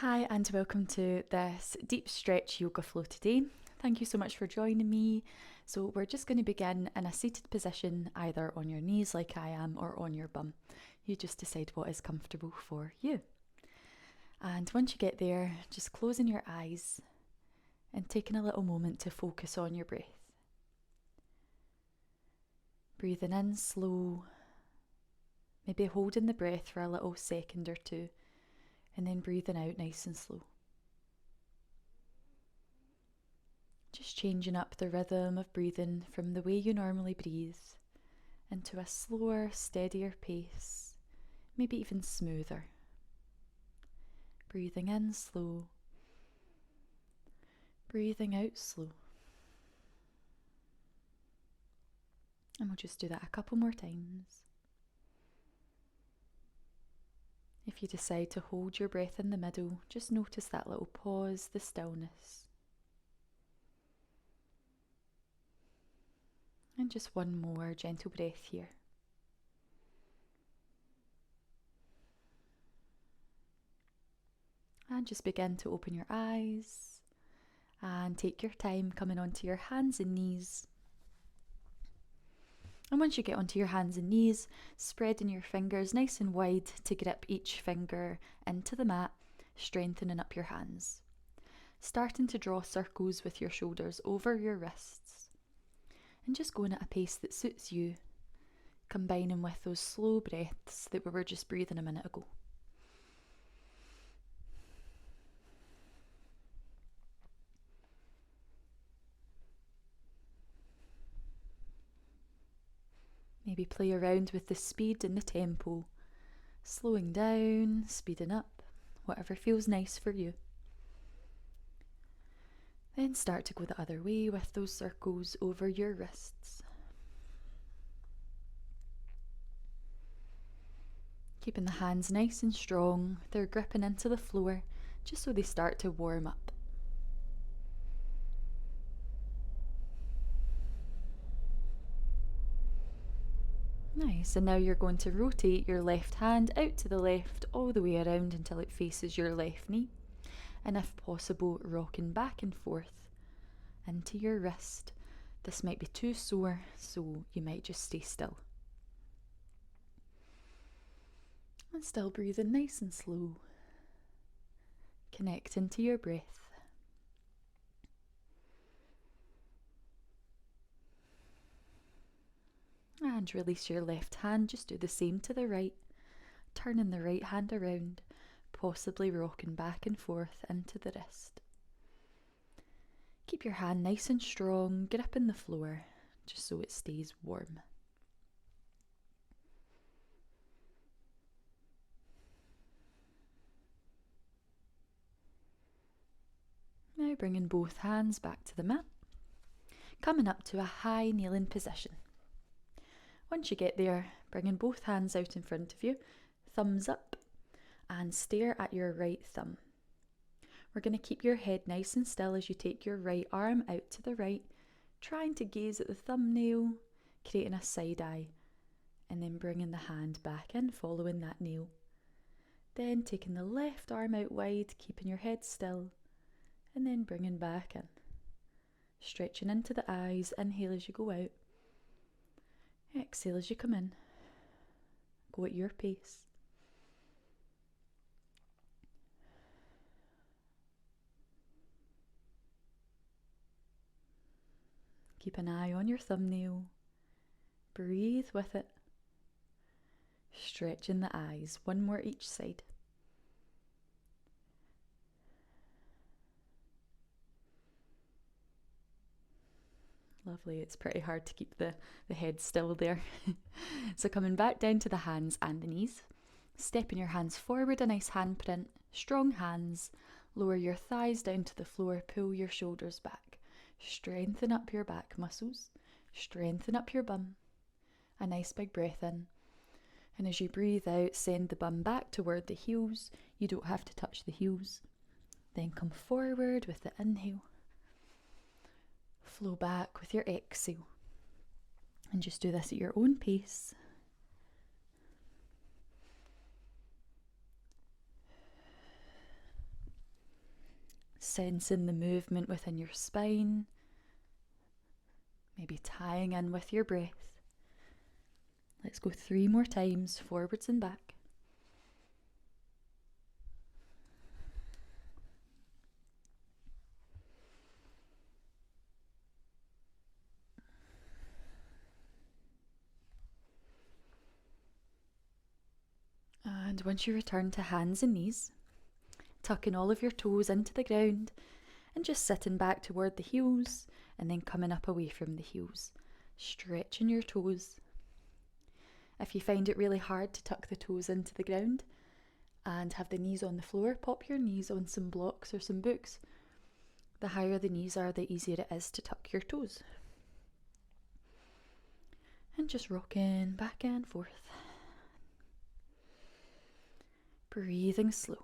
Hi, and welcome to this deep stretch yoga flow today. Thank you so much for joining me. So, we're just going to begin in a seated position, either on your knees like I am or on your bum. You just decide what is comfortable for you. And once you get there, just closing your eyes and taking a little moment to focus on your breath. Breathing in slow, maybe holding the breath for a little second or two, and then breathing out nice and slow. Just changing up the rhythm of breathing from the way you normally breathe into a slower, steadier pace, maybe even smoother. Breathing in slow, breathing out slow. And we'll just do that a couple more times. If you decide to hold your breath in the middle, just notice that little pause, the stillness. And just one more gentle breath here. And just begin to open your eyes and take your time coming onto your hands and knees. And once you get onto your hands and knees, spreading your fingers nice and wide to grip each finger into the mat, strengthening up your hands. Starting to draw circles with your shoulders over your wrists. And just going at a pace that suits you, combining with those slow breaths that we were just breathing a minute ago. Maybe play around with the speed and the tempo, slowing down, speeding up, whatever feels nice for you. Then start to go the other way with those circles over your wrists. Keeping the hands nice and strong, they're gripping into the floor just so they start to warm up. Nice, and now you're going to rotate your left hand out to the left all the way around until it faces your left knee. And if possible, rocking back and forth into your wrist. This might be too sore, so you might just stay still. And still breathing nice and slow. Connecting to your breath. And release your left hand, just do the same to the right, turning the right hand around, possibly rocking back and forth into the wrist. Keep your hand nice and strong, gripping the floor, just so it stays warm. Now bringing both hands back to the mat, coming up to a high kneeling position. Once you get there, bringing both hands out in front of you, thumbs up, and stare at your right thumb. We're going to keep your head nice and still as you take your right arm out to the right, trying to gaze at the thumbnail, creating a side eye, and then bringing the hand back in, following that nail. Then taking the left arm out wide, keeping your head still, and then bringing back in. Stretching into the eyes, inhale as you go out. Exhale as you come in. Go at your pace. Keep an eye on your thumbnail. Breathe with it. Stretching the eyes, one more each side. Lovely, it's pretty hard to keep the head still there. So coming back down to the hands and the knees, stepping your hands forward, a nice handprint, strong hands, lower your thighs down to the floor, pull your shoulders back, strengthen up your back muscles, strengthen up your bum, a nice big breath in, and as you breathe out, send the bum back toward the heels. You don't have to touch the heels. Then come forward with the inhale. Flow back with your exhale. And just do this at your own pace. sensing the movement within your spine, maybe tying in with your breath. Let's go 3 more times, forwards and back. And once you return to hands and knees, tucking all of your toes into the ground and just sitting back toward the heels and then coming up away from the heels, stretching your toes. If you find it really hard to tuck the toes into the ground and have the knees on the floor, pop your knees on some blocks or some books. The higher the knees are, the easier it is to tuck your toes. And just rocking back and forth. Breathing slow.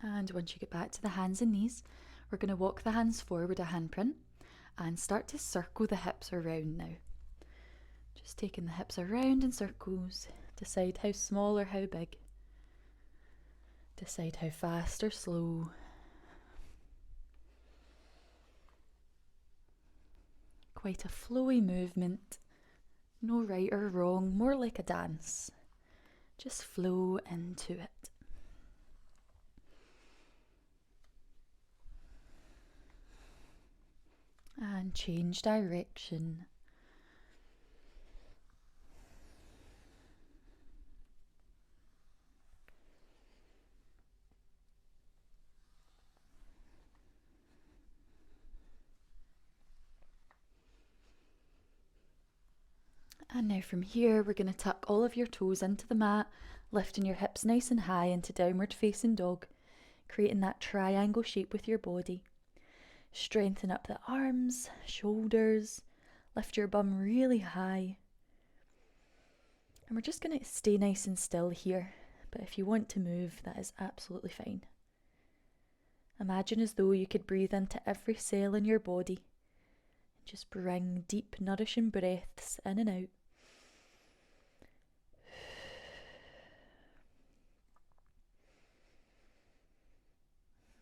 And once you get back to the hands and knees, we're going to walk the hands forward a handprint and start to circle the hips around now. Just taking the hips around in circles. Decide how small or how big. Decide how fast or slow. Quite a flowy movement. No right or wrong, more like a dance. Just flow into it. And change direction. And now from here, we're going to tuck all of your toes into the mat, lifting your hips nice and high into downward facing dog, creating that triangle shape with your body. Strengthen up the arms, shoulders, lift your bum really high. And we're just going to stay nice and still here, but if you want to move, that is absolutely fine. Imagine as though you could breathe into every cell in your body. Just bring deep, nourishing breaths in and out.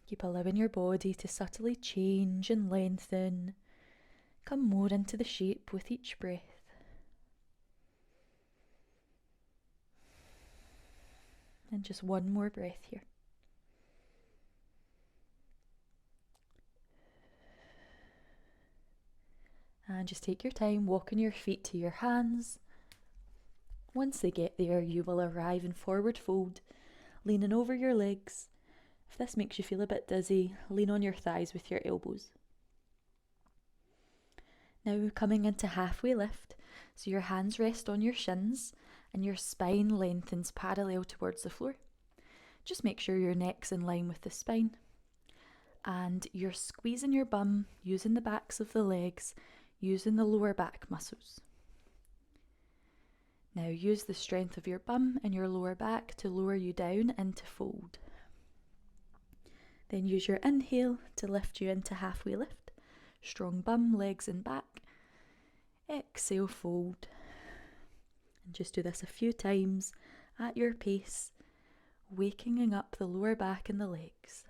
Keep allowing your body to subtly change and lengthen. Come more into the shape with each breath. And just one more breath here. And just take your time walking your feet to your hands. Once they get there, you will arrive in forward fold, leaning over your legs. If this makes you feel a bit dizzy, lean on your thighs with your elbows. Now coming into halfway lift, so your hands rest on your shins and your spine lengthens parallel towards the floor. Just make sure your neck's in line with the spine. And you're squeezing your bum, using the backs of the legs, using the lower back muscles. Now use the strength of your bum and your lower back to lower you down into fold. Then use your inhale to lift you into halfway lift. Strong bum, legs and back. Exhale, fold. And just do this a few times at your pace, waking up the lower back and the legs.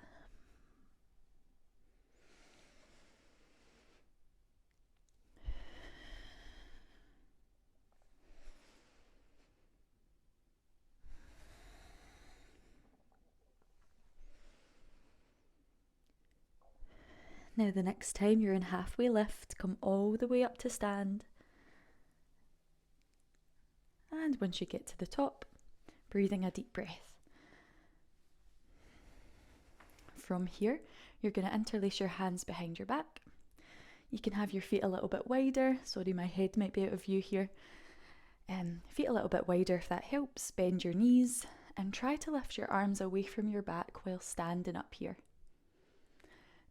Now the next time you're in halfway lift, come all the way up to stand. And once you get to the top, breathing a deep breath. From here, you're going to interlace your hands behind your back. You can have your feet a little bit wider. Sorry, my head might be out of view here. Feet a little bit wider if that helps. Bend your knees and try to lift your arms away from your back while standing up here.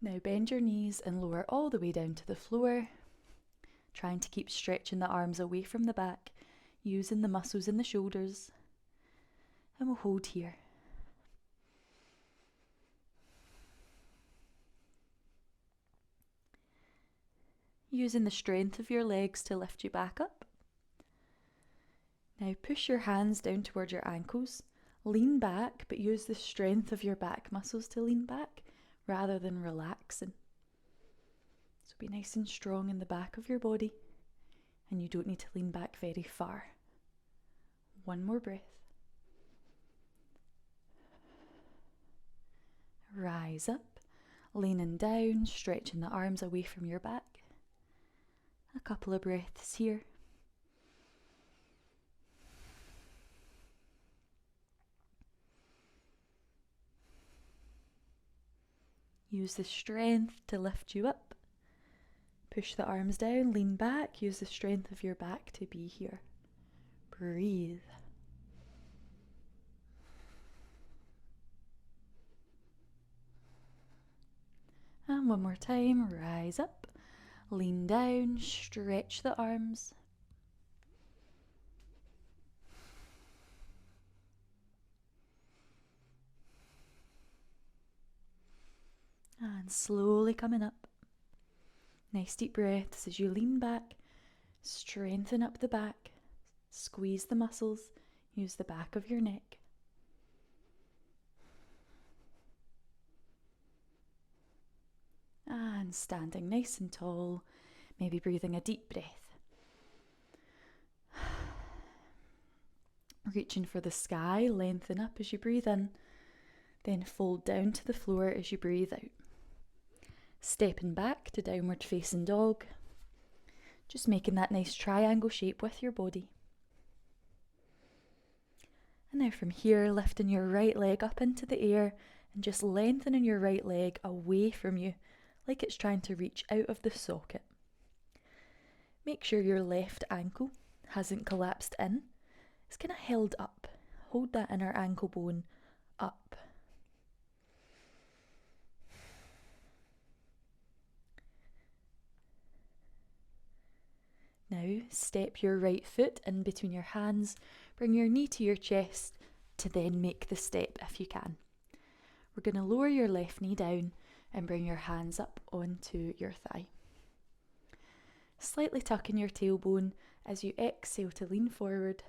Now bend your knees and lower all the way down to the floor, trying to keep stretching the arms away from the back, using the muscles in the shoulders. And we'll hold here. using the strength of your legs to lift you back up. Now push your hands down towards your ankles. Lean back, but use the strength of your back muscles to lean back rather than relaxing. So be nice and strong in the back of your body, and you don't need to lean back very far. One more breath. Rise up, leaning down, stretching the arms away from your back. A couple of breaths here. Use the strength to lift you up. Push the arms down, lean back, use the strength of your back to be here. Breathe. And one more time, rise up, lean down, stretch the arms. And slowly coming up. Nice deep breaths as you lean back, strengthen up the back, squeeze the muscles, use the back of your neck. And standing nice and tall, maybe breathing a deep breath. Reaching for the sky, lengthen up as you breathe in, then fold down to the floor as you breathe out. Stepping back to downward facing dog, just making that nice triangle shape with your body. And now from here, lifting your right leg up into the air and just lengthening your right leg away from you, like it's trying to reach out of the socket. Make sure your left ankle hasn't collapsed in. It's kind of held up. Hold that inner ankle bone up. Now step your right foot in between your hands, bring your knee to your chest to then make the step if you can. We're going to lower your left knee down and bring your hands up onto your thigh. Slightly tuck in your tailbone as you exhale to lean forward,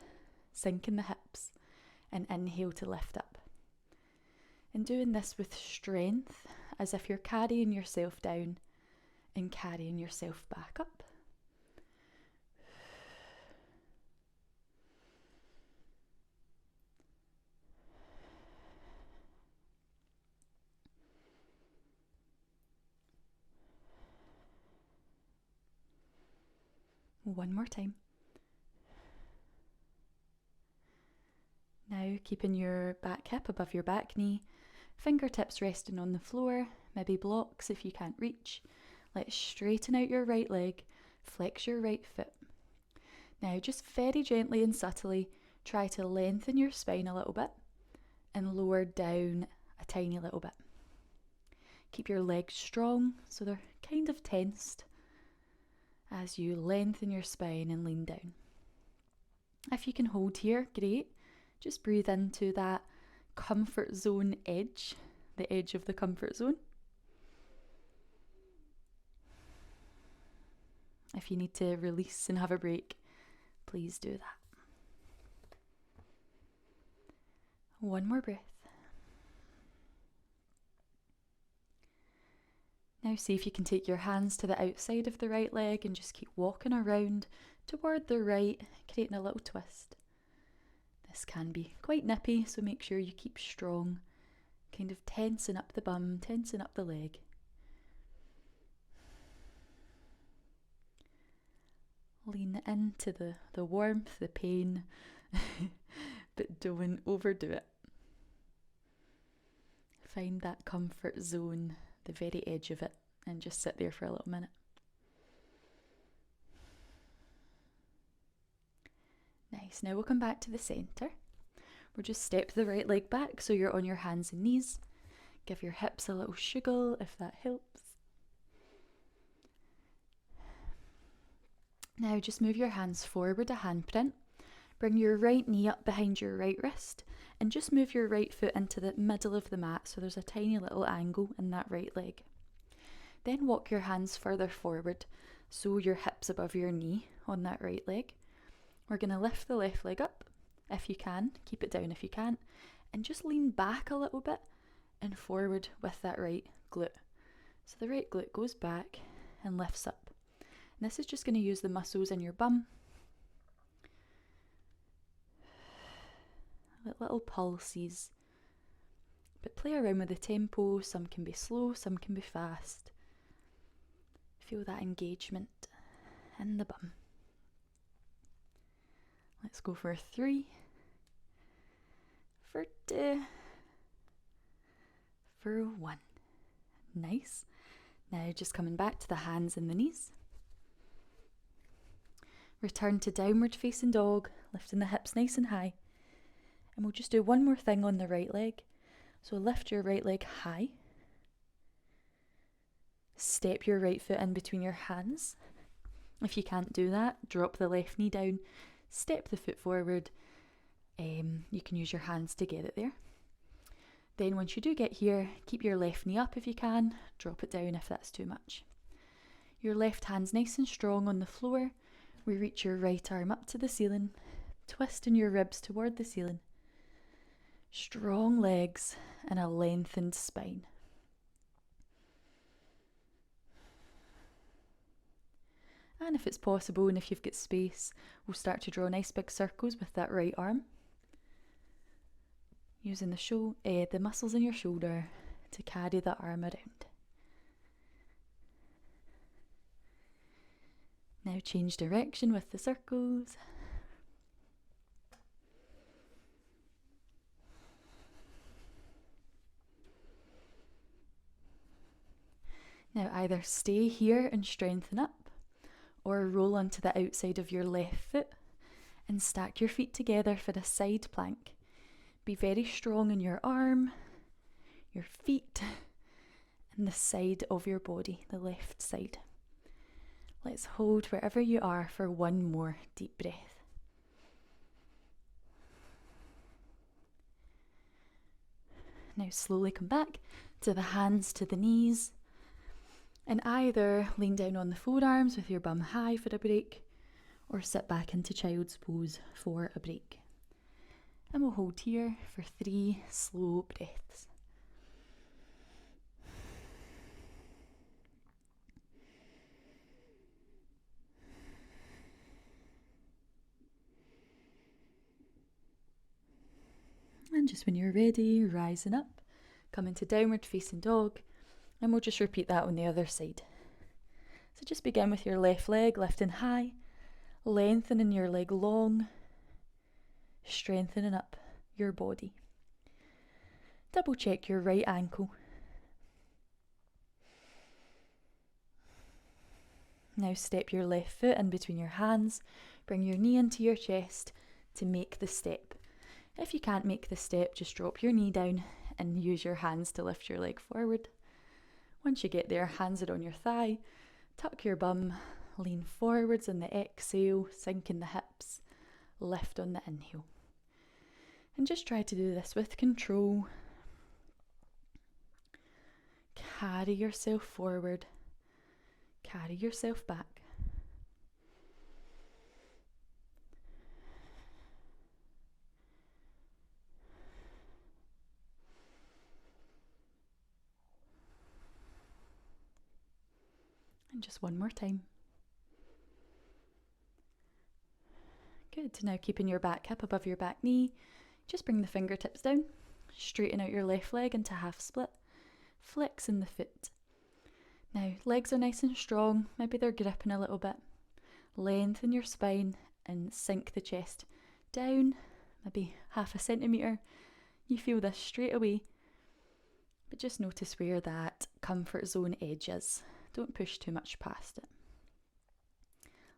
sink in the hips, and inhale to lift up. And doing this with strength, as if you're carrying yourself down and carrying yourself back up. One more time. Now keeping your back hip above your back knee, fingertips resting on the floor, maybe blocks if you can't reach. Let's straighten out your right leg, flex your right foot. Now just very gently and subtly try to lengthen your spine a little bit and lower down a tiny little bit. Keep your legs strong so they're kind of tensed as you lengthen your spine and lean down. If you can hold here, great. Just breathe into that comfort zone edge, the edge of the comfort zone. If you need to release and have a break, please do that. One more breath. Now see if you can take your hands to the outside of the right leg and just keep walking around toward the right, creating a little twist. This can be quite nippy, so make sure you keep strong, kind of tensing up the bum, tensing up the leg. Lean into the warmth, the pain, but don't overdo it. Find that comfort zone, the very edge of it, and just sit there for a little minute. Nice. Now we'll come back to the centre. We'll just step the right leg back so you're on your hands and knees. Give your hips a little shiggle if that helps. Now just move your hands forward a handprint. Bring your right knee up behind your right wrist and just move your right foot into the middle of the mat so there's a tiny little angle in that right leg. Then walk your hands further forward, so your hips above your knee on that right leg. We're going to lift the left leg up if you can, keep it down if you can't, and just lean back a little bit and forward with that right glute. So the right glute goes back and lifts up. And this is just going to use the muscles in your bum. Little pulses. But play around with the tempo. Some can be slow, some can be fast. Feel that engagement in the bum. Let's go for 3, for 2, for 1. Nice. Now just coming back to the hands and the knees. Return to downward facing dog, lifting the hips nice and high. And we'll just do one more thing on the right leg. So lift your right leg high. Step your right foot in between your hands. If you can't do that, drop the left knee down, step the foot forward. You can use your hands to get it there. Then once you do get here, keep your left knee up if you can, drop it down if that's too much. Your left hand's nice and strong on the floor. We reach your right arm up to the ceiling, twisting your ribs toward the ceiling. Strong legs and a lengthened spine. And if it's possible and if you've got space, we'll start to draw nice big circles with that right arm. Using the muscles in your shoulder to carry the arm around. Now change direction with the circles. Now either stay here and strengthen up, or roll onto the outside of your left foot and stack your feet together for a side plank. Be very strong in your arm, your feet, and the side of your body, the left side. Let's hold wherever you are for one more deep breath. Now slowly come back to the hands to the knees, and either lean down on the forearms with your bum high for a break, or sit back into child's pose for a break. And we'll hold here for 3 slow breaths. And just when you're ready, rising up, come into downward facing dog, and we'll just repeat that on the other side. So just begin with your left leg lifting high, lengthening your leg long, strengthening up your body. Double check your right ankle. Now step your left foot in between your hands, bring your knee into your chest to make the step. If you can't make the step, just drop your knee down and use your hands to lift your leg forward. Once you get there, hands are on your thigh, tuck your bum, lean forwards on the exhale, sink in the hips, lift on the inhale. And just try to do this with control. Carry yourself forward, carry yourself back. And just one more time. Good. Now keeping your back hip above your back knee, just bring the fingertips down, straighten out your left leg into half split, flexing the foot. Now legs are nice and strong, maybe they're gripping a little bit. Lengthen your spine and sink the chest down, maybe half a centimetre. You feel this straight away, but just notice where that comfort zone edge is. Don't push too much past it.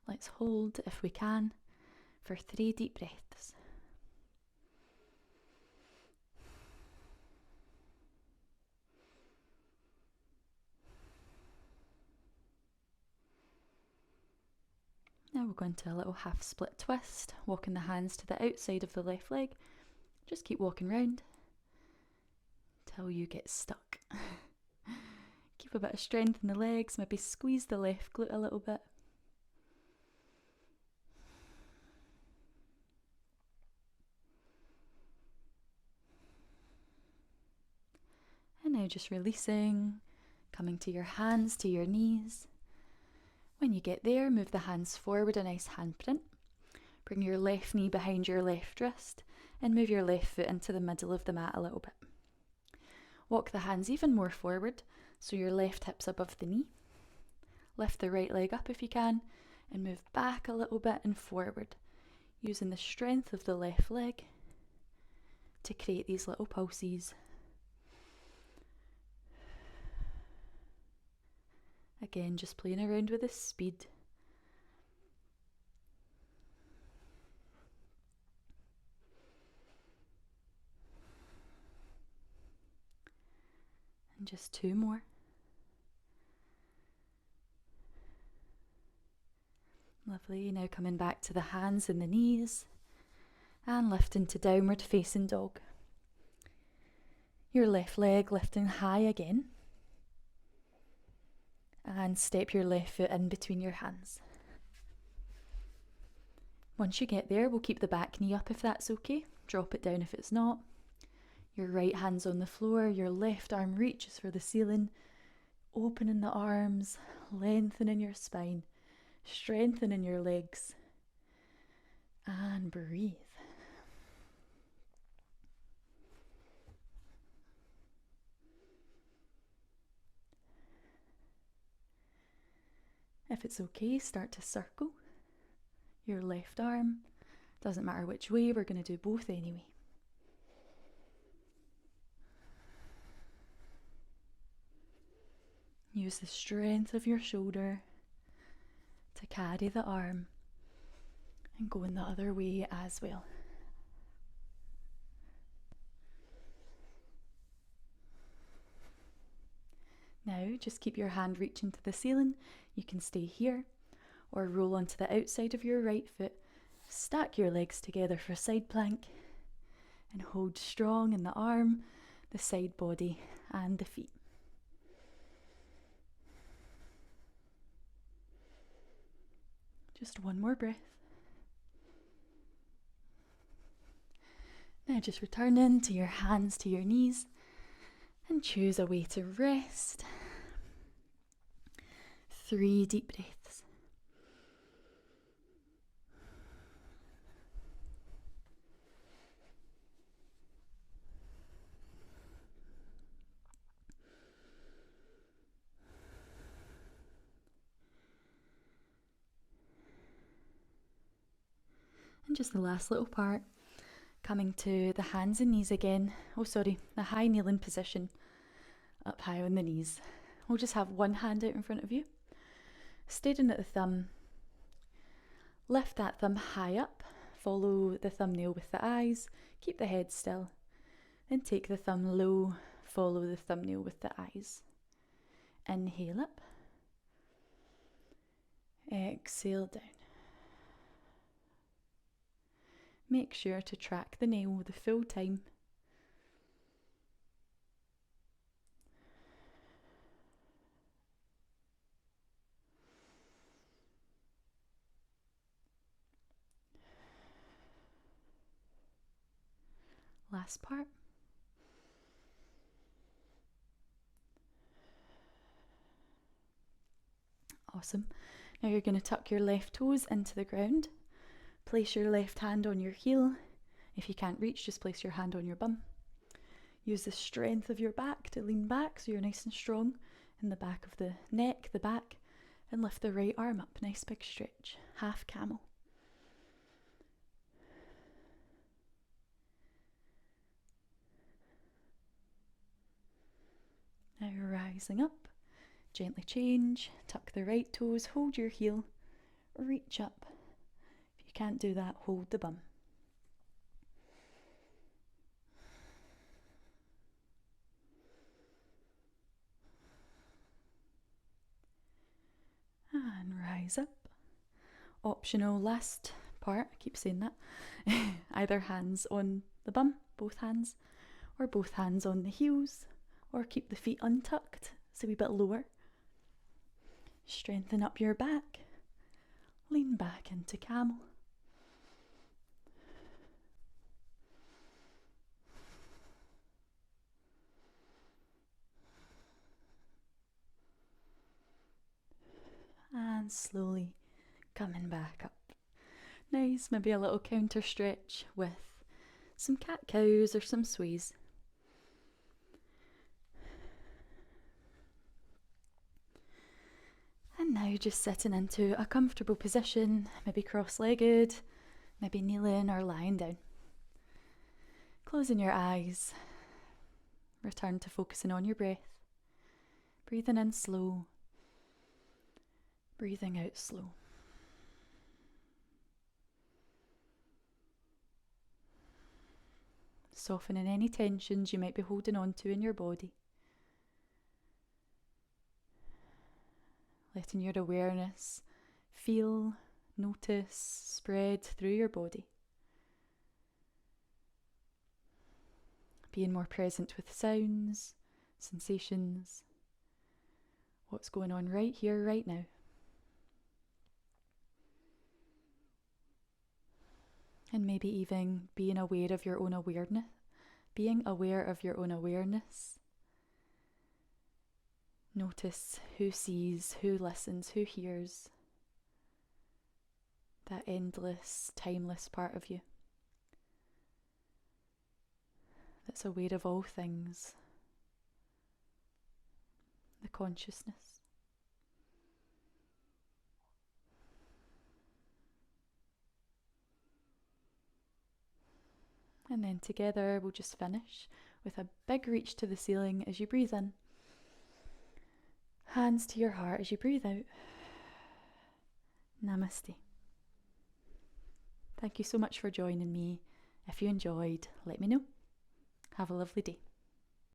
Let's hold, if we can, for 3 deep breaths. Now we'll go into a little half split twist, walking the hands to the outside of the left leg. Just keep walking round till you get stuck. Keep a bit of strength in the legs, maybe squeeze the left glute a little bit. And now just releasing, coming to your hands, to your knees. When you get there, move the hands forward, a nice handprint. Bring your left knee behind your left wrist and move your left foot into the middle of the mat a little bit. Walk the hands even more forward, so your left hip's above the knee. Lift the right leg up if you can and move back a little bit and forward, using the strength of the left leg to create these little pulses. Again, just playing around with the speed. And just 2 more. Lovely. Now coming back to the hands and the knees and lifting to downward facing dog. Your left leg lifting high again. And step your left foot in between your hands. Once you get there, we'll keep the back knee up if that's okay. Drop it down if it's not. Your right hand's on the floor, your left arm reaches for the ceiling, opening the arms, lengthening your spine, strengthening your legs, and breathe. If it's okay, start to circle your left arm. Doesn't matter which way, we're going to do both anyway. Use the strength of your shoulder to carry the arm and go in the other way as well. Now just keep your hand reaching to the ceiling. You can stay here or roll onto the outside of your right foot. Stack your legs together for a side plank and hold strong in the arm, the side body and the feet. Just 1 more breath. Now just return into your hands to your knees and choose a way to rest. 3 deep breaths. And just the last little part, coming to the hands and knees again. The high kneeling position, up high on the knees. We'll just have one hand out in front of you, staring at the thumb. Lift that thumb high up, follow the thumbnail with the eyes, keep the head still. Then take the thumb low, follow the thumbnail with the eyes. Inhale up, exhale down. Make sure to track the nail the full time. Last part. Awesome. Now you're going to tuck your left toes into the ground. Place your left hand on your heel. If you can't reach, just place your hand on your bum. Use the strength of your back to lean back so you're nice and strong in the back of the neck, the back, and lift the right arm up. Nice big stretch. Half camel. Now rising up, gently change, tuck the right toes, hold your heel, reach up. If you can't do that, hold the bum. And rise up. Optional last part, I keep saying that. Either hands on the bum, both hands, or both hands on the heels, or keep the feet untucked It's a wee bit lower. Strengthen up your back. Lean back into camel. And slowly coming back up. Nice, maybe a little counter stretch with some cat-cows or some sways. And now just sitting into a comfortable position, maybe cross-legged, maybe kneeling or lying down. Closing your eyes, return to focusing on your breath. Breathing in slow, breathing out slow. Softening any tensions you might be holding on to in your body. Letting your awareness feel, notice, spread through your body. Being more present with sounds, sensations, what's going on right here, right now. And maybe even being aware of your own awareness. Being aware of your own awareness. Notice who sees, who listens, who hears. That endless, timeless part of you. That's aware of all things. The consciousness. And then together we'll just finish with a big reach to the ceiling as you breathe in. Hands to your heart as you breathe out. Namaste. Thank you so much for joining me. If you enjoyed, let me know. Have a lovely day.